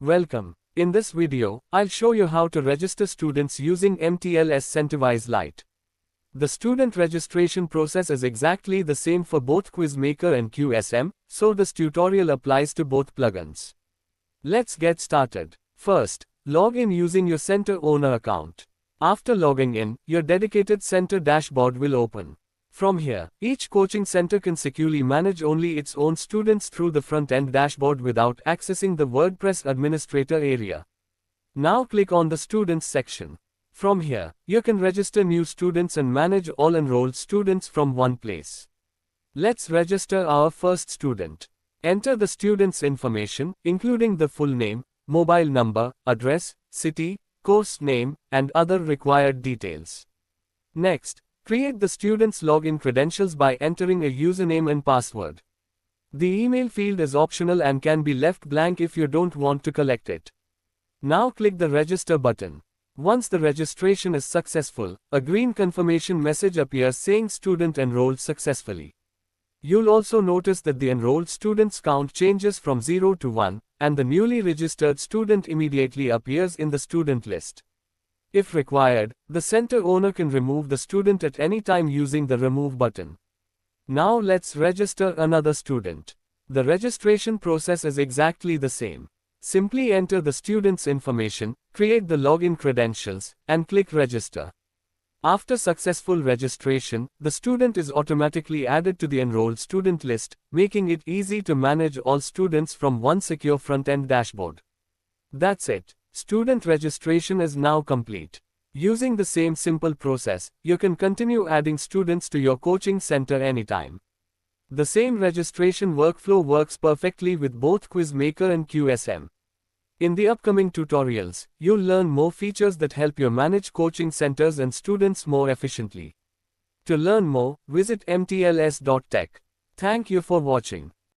Welcome. In this video, I'll show you how to register students using MTLS Centerwise Lite. The student registration process is exactly the same for both QuizMaker and QSM, so this tutorial applies to both plugins. Let's get started. First, log in using your center owner account. After logging in, your dedicated center dashboard will open. From here, each coaching center can securely manage only its own students through the front-end dashboard without accessing the WordPress Administrator area. Now click on the Students section. From here, you can register new students and manage all enrolled students from one place. Let's register our first student. Enter the student's information, including the full name, mobile number, address, city, course name, and other required details. Next, create the student's login credentials by entering a username and password. The email field is optional and can be left blank if you don't want to collect it. Now click the Register button. Once the registration is successful, a green confirmation message appears saying student enrolled successfully. You'll also notice that the enrolled students count changes from 0 to 1, and the newly registered student immediately appears in the student list. If required, the center owner can remove the student at any time using the Remove button. Now let's register another student. The registration process is exactly the same. Simply enter the student's information, create the login credentials, and click Register. After successful registration, the student is automatically added to the enrolled student list, making it easy to manage all students from one secure front-end dashboard. That's it. Student registration is now complete. Using the same simple process, you can continue adding students to your coaching center anytime. The same registration workflow works perfectly with both QuizMaker and QSM. In the upcoming tutorials, you'll learn more features that help you manage coaching centers and students more efficiently. To learn more, visit mtls.tech. Thank you for watching.